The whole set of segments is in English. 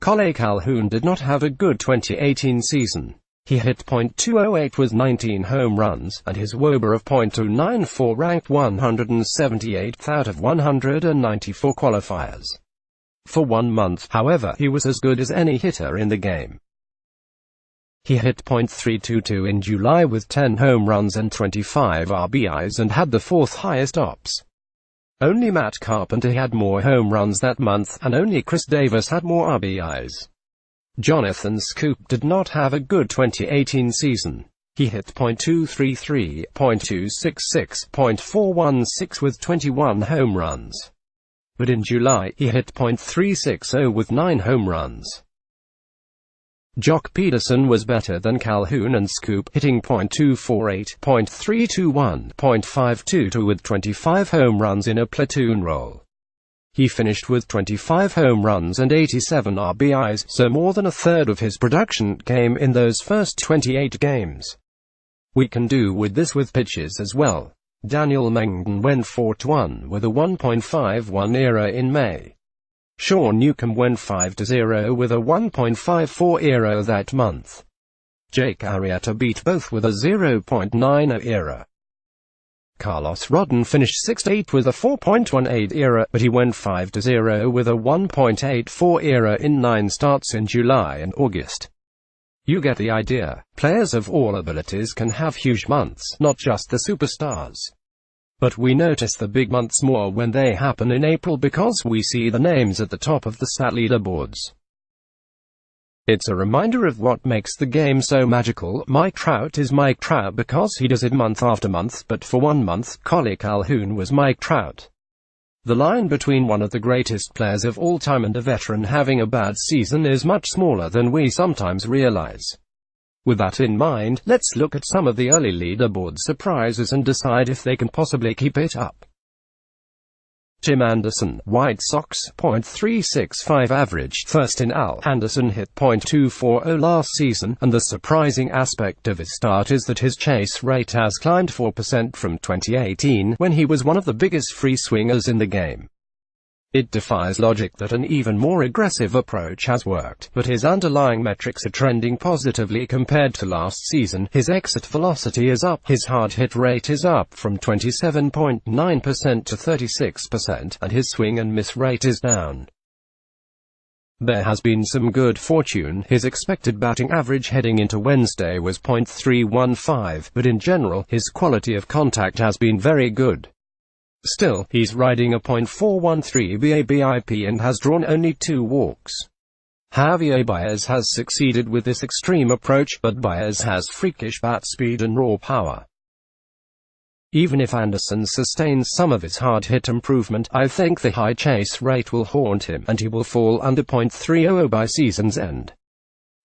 Kole Calhoun did not have a good 2018 season. He hit .208 with 19 home runs, and his wOBA of .294 ranked 178th out of 194 qualifiers. For 1 month, however, he was as good as any hitter in the game. He hit .322 in July with 10 home runs and 25 RBIs and had the 4th highest OPS. Only Matt Carpenter had more home runs that month, and only Chris Davis had more RBIs. Jonathan Schoop did not have a good 2018 season. He hit .233, .266, .416 with 21 home runs. But in July, he hit .360 with 9 home runs. Jock Peterson was better than Calhoun and Schoop, hitting .248, .321, .522 with 25 home runs in a platoon role. He finished with 25 home runs and 87 RBIs, so more than a third of his production came in those first 28 games. We can do with this with pitches as well. Daniel Mengden went 4-1 with a 1.51 ERA in May. Sean Newcomb went 5-0 with a 1.54 ERA that month. Jake Arrieta beat both with a 0.90 ERA. Carlos Rodon finished 6-8 with a 4.18 ERA, but he went 5-0 with a 1.84 ERA in 9 starts in July and August. You get the idea. Players of all abilities can have huge months, not just the superstars. But we notice the big months more when they happen in April because we see the names at the top of the stat leaderboards. It's a reminder of what makes the game so magical. Mike Trout is Mike Trout because he does it month after month, but for 1 month, Kole Calhoun was Mike Trout. The line between one of the greatest players of all time and a veteran having a bad season is much smaller than we sometimes realize. With that in mind, let's look at some of the early leaderboard surprises and decide if they can possibly keep it up. Tim Anderson, White Sox, .365 average, first in AL. Anderson hit .240 last season, and the surprising aspect of his start is that his chase rate has climbed 4% from 2018, when he was one of the biggest free swingers in the game. It defies logic that an even more aggressive approach has worked, but his underlying metrics are trending positively compared to last season. His exit velocity is up, his hard hit rate is up from 27.9% to 36%, and his swing and miss rate is down. There has been some good fortune. His expected batting average heading into Wednesday was .315, but in general, his quality of contact has been very good. Still, he's riding a .413 BABIP and has drawn only 2 walks. Javier Baez has succeeded with this extreme approach, but Baez has freakish bat speed and raw power. Even if Anderson sustains some of his hard hit improvement, I think the high chase rate will haunt him, and he will fall under .300 by season's end.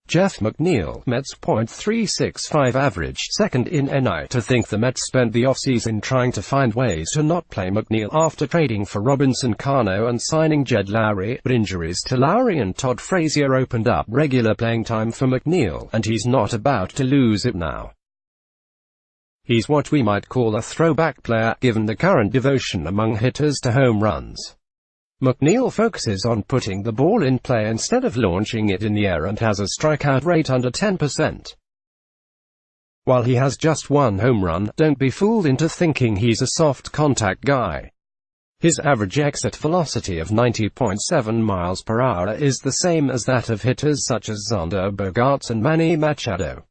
Jeff McNeil, Mets .365 average, second in NI. To think the Mets spent the offseason trying to find ways to not play McNeil after trading for Robinson Cano and signing Jed Lowry, but injuries to Lowry and Todd Frazier opened up regular playing time for McNeil, and he's not about to lose it now. He's what we might call a throwback player, given the current devotion among hitters to home runs. McNeil focuses on putting the ball in play instead of launching it in the air and has a strikeout rate under 10%. While he has just 1 home run, don't be fooled into thinking he's a soft contact guy. His average exit velocity of 90.7 miles per hour is the same as that of hitters such as Xander Bogaerts and Manny Machado.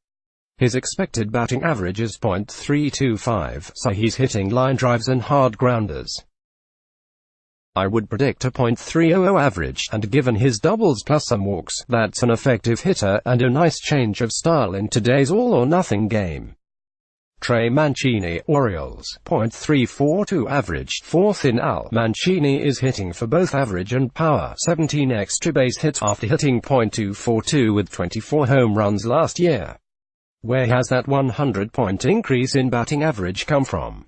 His expected batting average is .325, so he's hitting line drives and hard grounders. I would predict a .300 average, and given his doubles plus some walks, that's an effective hitter, and a nice change of style in today's all-or-nothing game. Trey Mancini, Orioles, .342 average, fourth in AL. Mancini is hitting for both average and power, 17 extra base hits after hitting .242 with 24 home runs last year. Where has that 100-point increase in batting average come from?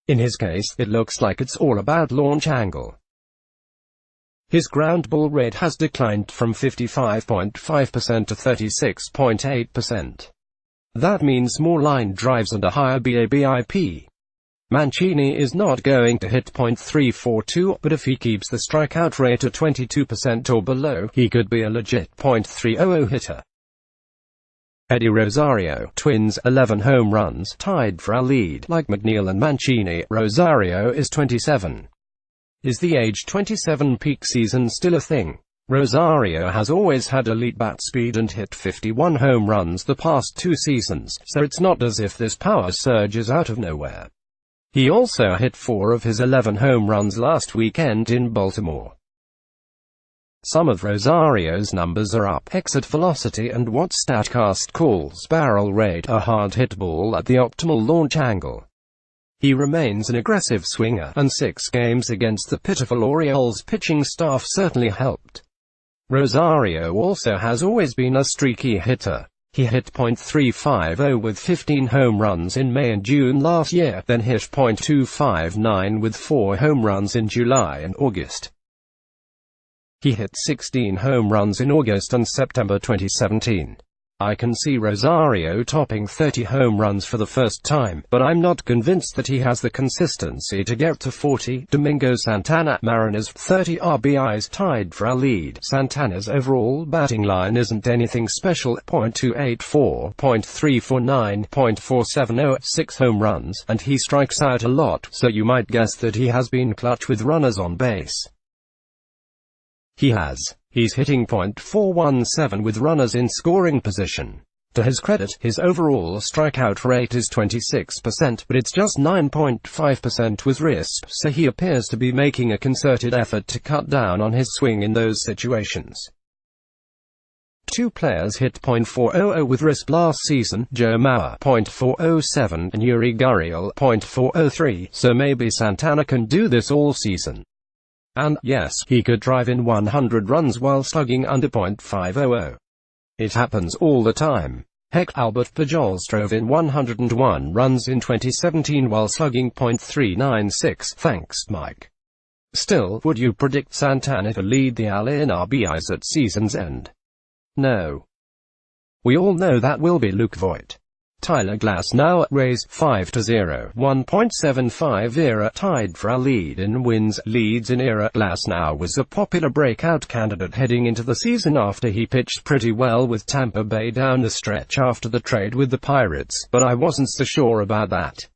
In his case, it looks like it's all about launch angle. His ground ball rate has declined from 55.5% to 36.8%. That means more line drives and a higher BABIP. Mancini is not going to hit .342, but if he keeps the strikeout rate at 22% or below, he could be a legit .300 hitter. Eddie Rosario, Twins, 11 home runs, tied for our lead. Like McNeil and Mancini, Rosario is 27. Is the age 27 peak season still a thing? Rosario has always had elite bat speed and hit 51 home runs the past 2 seasons, so it's not as if this power surge is out of nowhere. He also hit 4 of his 11 home runs last weekend in Baltimore. Some of Rosario's numbers are up. Exit velocity and what StatCast calls barrel rate, a hard hit ball at the optimal launch angle. He remains an aggressive swinger, and 6 games against the pitiful Orioles pitching staff certainly helped. Rosario also has always been a streaky hitter. He hit .350 with 15 home runs in May and June last year, then hit .259 with 4 home runs in July and August. He hit 16 home runs in August and September 2017. I can see Rosario topping 30 home runs for the first time, but I'm not convinced that he has the consistency to get to 40. Domingo Santana, Mariners, 30 RBIs, tied for our lead. Santana's overall batting line isn't anything special, .284, .349, .470, 6 home runs, and he strikes out a lot, so you might guess that he has been clutch with runners on base. He has. He's hitting .417 with runners in scoring position. To his credit, his overall strikeout rate is 26%, but it's just 9.5% with RISP, so he appears to be making a concerted effort to cut down on his swing in those situations. 2 players hit .400 with RISP last season, Joe Mauer .407 and Yuri Gurriel .403, so maybe Santana can do this all season. And, yes, he could drive in 100 runs while slugging under .500. It happens all the time. Heck, Albert Pujols drove in 101 runs in 2017 while slugging .396, thanks Mike. Still, would you predict Santana to lead the AL in RBIs at season's end? No. We all know that will be Luke Voit. Tyler Glasnow, Rays, 5-0, 1.75 ERA, tied for our lead in wins, leads in ERA. Glasnow was a popular breakout candidate heading into the season after he pitched pretty well with Tampa Bay down the stretch after the trade with the Pirates, but I wasn't so sure about that.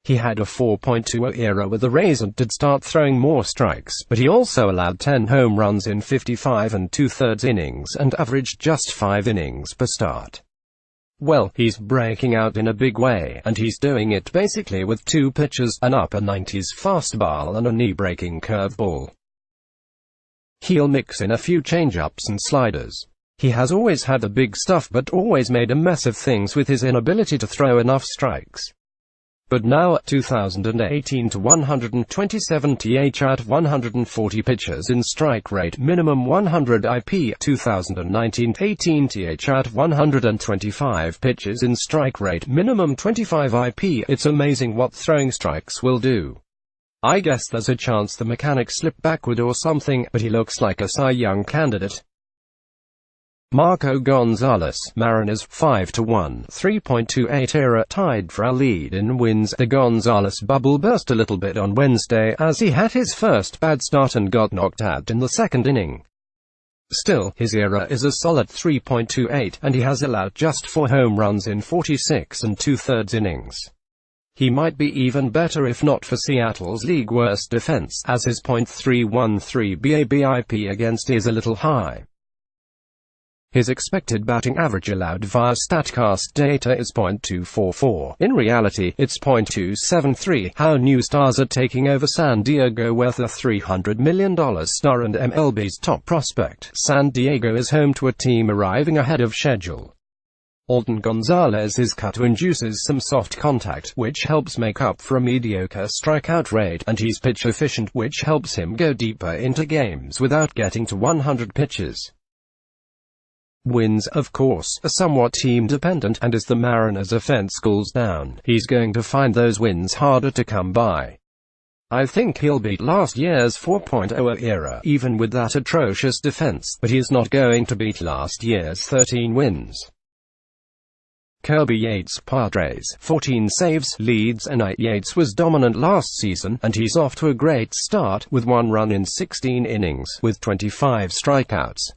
He had a 4.20 ERA with the Rays and did start throwing more strikes, but he also allowed 10 home runs in 55 2/3 innings and averaged just 5 innings per start. Well, he's breaking out in a big way, and he's doing it basically with 2 pitches, an upper 90s fastball and a knee-breaking curveball. He'll mix in a few changeups and sliders. He has always had the big stuff but always made a mess of things with his inability to throw enough strikes. But now, 2018 to 127 th out of 140 pitches in strike rate, minimum 100 IP, 2019, 18 th out of 125 pitches in strike rate, minimum 25 IP, it's amazing what throwing strikes will do. I guess there's a chance the mechanic slipped backward or something, but he looks like a Cy Young candidate. Marco Gonzalez, Mariners, 5-1, 3.28 ERA, tied for our lead in wins. The Gonzalez bubble burst a little bit on Wednesday, as he had his first bad start and got knocked out in the second inning. Still, his ERA is a solid 3.28, and he has allowed just 4 home runs in 46 2/3 innings. He might be even better if not for Seattle's league worst defense, as his .313 BABIP against is a little high. His expected batting average allowed via StatCast data is .244. In reality, it's .273. How new stars are taking over San Diego with a $300 million star and MLB's top prospect. San Diego is home to a team arriving ahead of schedule. Alton Gonzalez's cut induces some soft contact, which helps make up for a mediocre strikeout rate, and he's pitch efficient, which helps him go deeper into games without getting to 100 pitches. Wins, of course, are somewhat team-dependent, and as the Mariners' offense cools down, he's going to find those wins harder to come by. I think he'll beat last year's 4.0 ERA, even with that atrocious defense, but he's not going to beat last year's 13 wins. Kirby Yates, Padres, 14 saves, leads, and 8. Yates was dominant last season, and he's off to a great start, with 1 run in 16 innings, with 25 strikeouts.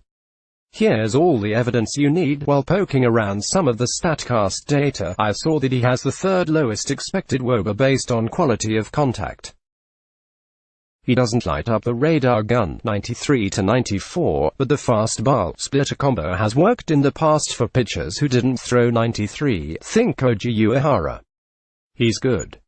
Here's all the evidence you need. While poking around some of the StatCast data, I saw that he has the 3rd lowest expected wOBA based on quality of contact. He doesn't light up the radar gun, 93 to 94, but the fastball splitter combo has worked in the past for pitchers who didn't throw 93. Think Koji Uehara. He's good.